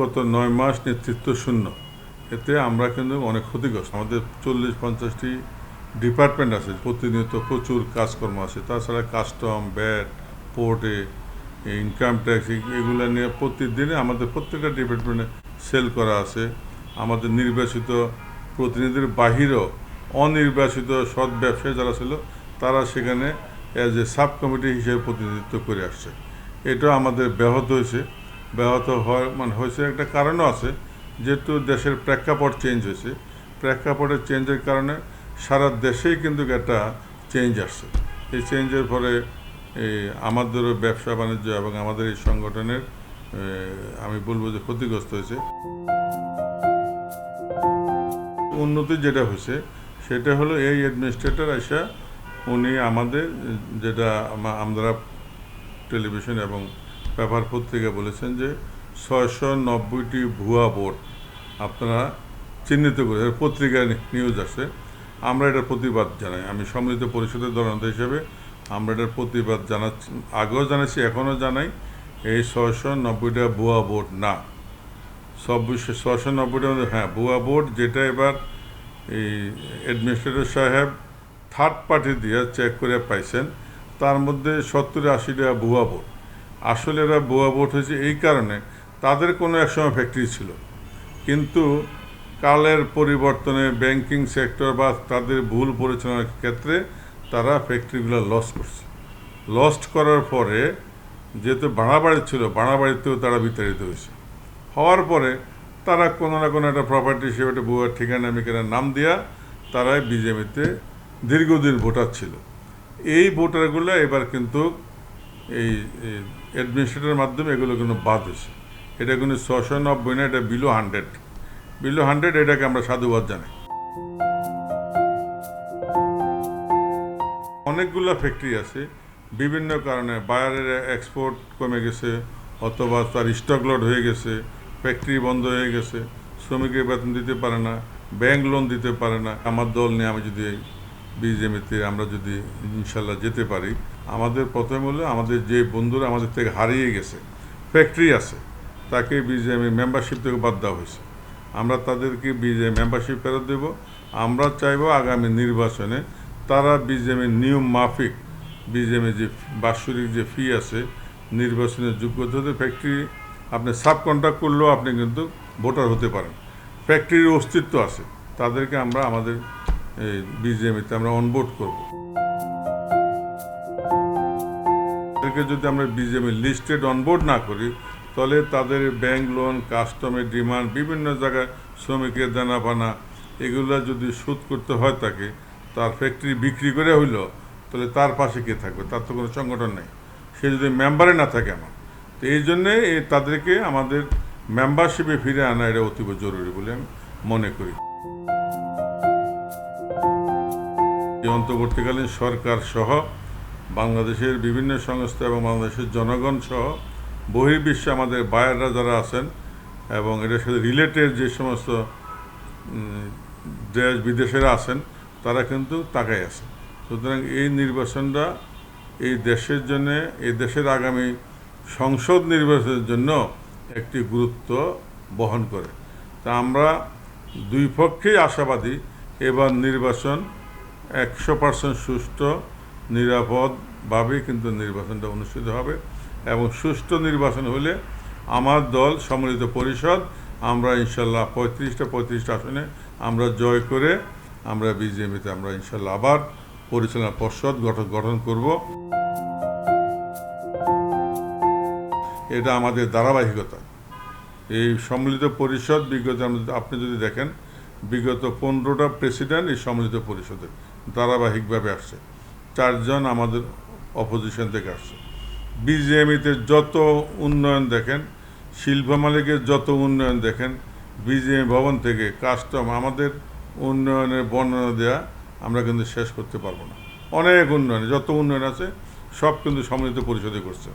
গত 9 মাস নেতৃত্ব শূন্য, এতে আমরা কিন্তু অনেক ক্ষতিগ্রস্ত। আমাদের 40-50টি ডিপার্টমেন্ট আছে, প্রতিনিয়ত প্রচুর কাজকর্ম আছে। তাছাড়া কাস্টম, ব্যাট, পোর্টে, ইনকাম ট্যাক্স, এগুলো নিয়ে প্রতিদিনে আমাদের প্রত্যেকটা ডিপার্টমেন্টে সেল করা আছে। আমাদের নির্বাচিত প্রতিনিধির বাহিরেও অনির্বাচিত সৎ ব্যবসায়ী যারা ছিল তারা সেখানে অ্যাজ এ সাব কমিটি হিসেবে প্রতিনিধিত্ব করে আসছে। এটা আমাদের ব্যাহত হয়েছে। ব্যাহত হয়েছে একটা কারণও আছে, যেহেতু দেশের প্রেক্ষাপট চেঞ্জ হয়েছে। প্রেক্ষাপটের চেঞ্জের কারণে সারা দেশেই কিন্তু একটা চেঞ্জ আসছে। এই চেঞ্জের ফলে আমাদেরও ব্যবসা বাণিজ্য এবং আমাদের এই সংগঠনের আমি বলবো যে ক্ষতিগ্রস্ত হয়েছে। উন্নতি যেটা হয়েছে সেটা হলো এই অ্যাডমিনিস্ট্রেটর আইসা উনি আমাদের, যেটা আমরা টেলিভিশন এবং পেপার পত্রিকা বলেছেন যে 690টি ভুয়া ভোট আপনারা চিহ্নিত করে, পত্রিকায় নিউজ আসছে। আমরা এটার প্রতিবাদ জানাই। আমি সম্মিলিত পরিষদের দলনেতা হিসেবে আমরা এটার প্রতিবাদ জানাচ্ছি, আগেও জানাচ্ছি, এখনও জানাই। এই 690টা ভুয়া ভোট না, 690টার মধ্যে হ্যাঁ ভুয়া ভোট, যেটা এবার এই অ্যাডমিনিস্ট্রেটর সাহেব থার্ড পার্টি দিয়ে চেক করে পাইছেন, তার মধ্যে 70-80টা ভুয়া ভোট। আসলে এরা ভুয়া ভোট হয়েছে এই কারণে তাদের কোনো একসময় ফ্যাক্টরি ছিল, কিন্তু কালের পরিবর্তনে ব্যাংকিং সেক্টর বা তাদের ভুল পরিচালনার ক্ষেত্রে তারা ফ্যাক্টরিগুলো লস করছে। লস্ট করার পরে যেহেতু বাড়াবাড়ি ছিল, বাড়াবাড়িতেও তারা বিতাড়িত হয়েছে। হওয়ার পরে তারা কোনো না কোনো একটা প্রপার্টি হিসেবে একটা ভুয়ার ঠিকানা মিকানার নাম দিয়া তারাই বিজেপিতে দীর্ঘদিন ভোটার ছিল। এই ভোটারগুলো এবার কিন্তু এই অ্যাডমিনিস্ট্রেটরের মাধ্যমে এগুলো কিন্তু বাদ হয়েছে। এটা কিন্তু 690 না, এটা বিলো 100, এটাকে আমরা সাধুবাদ জানাই। অনেকগুলো ফ্যাক্টরি আছে, বিভিন্ন কারণে বায়ারের এক্সপোর্ট কমে গেছে, অথবা তার স্টক লট হয়ে গেছে, ফ্যাক্টরি বন্ধ হয়ে গেছে, শ্রমিকের বেতন দিতে পারে না, ব্যাংক লোন দিতে পারে না। আমার দল নিয়ে আমি যদি বিজেপিতে আমরা যদি ইনশাল্লাহ যেতে পারি, আমাদের প্রথম হলো আমাদের যে বন্ধুরা আমাদের থেকে হারিয়ে গেছে ফ্যাক্টরি আছে, তাকে বিজেপি মেম্বারশিপ থেকে বাদ দেওয়া হয়েছে। আমরা তাদেরকে বিজেপি মেম্বারশিপ ফেরত দেব। আমরা চাইব আগামী নির্বাচনে তারা বিজেপির নিয়ম মাফিক বিজেপি যে বাৎসরিক যে ফি আছে নির্বাচনের যোগ্যতা হতে, ফ্যাক্টরি আপনি সাব কন্ট্রাক্ট করলেও আপনি কিন্তু ভোটার হতে পারেন। ফ্যাক্টরির অস্তিত্ব আছে, তাদেরকে আমরা আমাদের বিজেপিতে আমরা অনবোর্ড করব। তাদেরকে যদি আমরা বিজেপি লিস্টেড অনবোর্ড না করি, তাহলে তাদের ব্যাংক লোন, কাস্টমের ডিমান্ড, বিভিন্ন জায়গায় শ্রমিকের দানা পানা, এগুলো যদি শোধ করতে হয় তাকে, তার ফ্যাক্টরি বিক্রি করে হইল, তাহলে তার পাশে কে থাকবে? তার তো কোনো সংগঠন নেই, সে যদি মেম্বারে না থাকে আমার। তো এই জন্যে তাদেরকে আমাদের মেম্বারশিপে ফিরে আনা এটা অতীব জরুরি বলে আমি মনে করি। এই অন্তর্বর্তীকালীন সরকার সহ বাংলাদেশের বিভিন্ন সংস্থা এবং বাংলাদেশের জনগণ সহ বহির্বিশ্বে আমাদের বায়াররা যারা আছেন এবং এটার সাথে রিলেটেড যে সমস্ত দেশ বিদেশেরা আছেন, তারা কিন্তু তাকাই আছে। সুতরাং এই নির্বাচনটা এই দেশের জন্য, এই দেশের আগামী সংসদ নির্বাচনের জন্য একটি গুরুত্ব বহন করে। তা আমরা দুই পক্ষেই আশাবাদী এবার নির্বাচন 100% সুষ্ঠু নিরাপদভাবেই কিন্তু নির্বাচনটা অনুষ্ঠিত হবে, এবং সুষ্ঠু নির্বাচন হলে আমার দল সম্মিলিত পরিষদ আমরা ইনশাল্লাহ 35টা আসনে আমরা জয় করে আমরা বিজেপিতে আমরা ইনশাল্লাহ আবার পরিচালনা পর্ষদ গঠন করব। এটা আমাদের ধারাবাহিকতা। এই সম্মিলিত পরিষদ বিগত আপনি যদি দেখেন, বিগত 15টা প্রেসিডেন্ট এই সম্মিলিত পরিষদের ধারাবাহিকভাবে আসছে। 4 জন আমাদের অপোজিশন থেকে আসছে। বিজেপিতে যত উন্নয়ন দেখেন, শিল্প মালিকের যত উন্নয়ন দেখেন, বিজেপি ভবন থেকে কাস্টম, আমাদের উন্নয়নের বর্ণনা দেওয়া আমরা কিন্তু শেষ করতে পারবো না। অনেক উন্নয়ন, যত উন্নয়ন আছে সব কিন্তু সম্মিলিত পরিষদে করছে।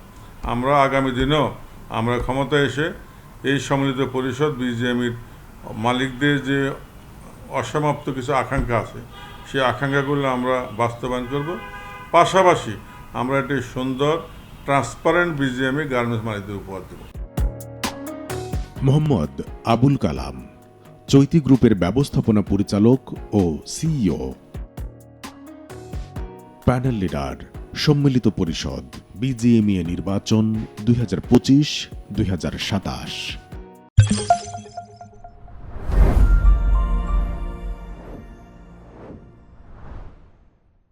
আমরা আগামী দিনেও আমরা ক্ষমতায় এসে এই সম্মিলিত পরিষদ বিজেপির মালিকদের যে অসমাপ্ত কিছু আকাঙ্ক্ষা আছে, সেই আকাঙ্ক্ষাগুলো আমরা বাস্তবায়ন করব। পাশাপাশি আমরা একটি সুন্দর ট্রান্সপারেন্ট বিজেপি গার্মেন্টস মালিকদের উপহার দেব। মোহাম্মদ আবুল কালাম, চৈতি গ্রুপের ব্যবস্থাপনা পরিচালক ও সিইও। প্যানেল লিডার, সম্মিলিত পরিষদ, বিজিএমইএ নির্বাচন 2025-2027।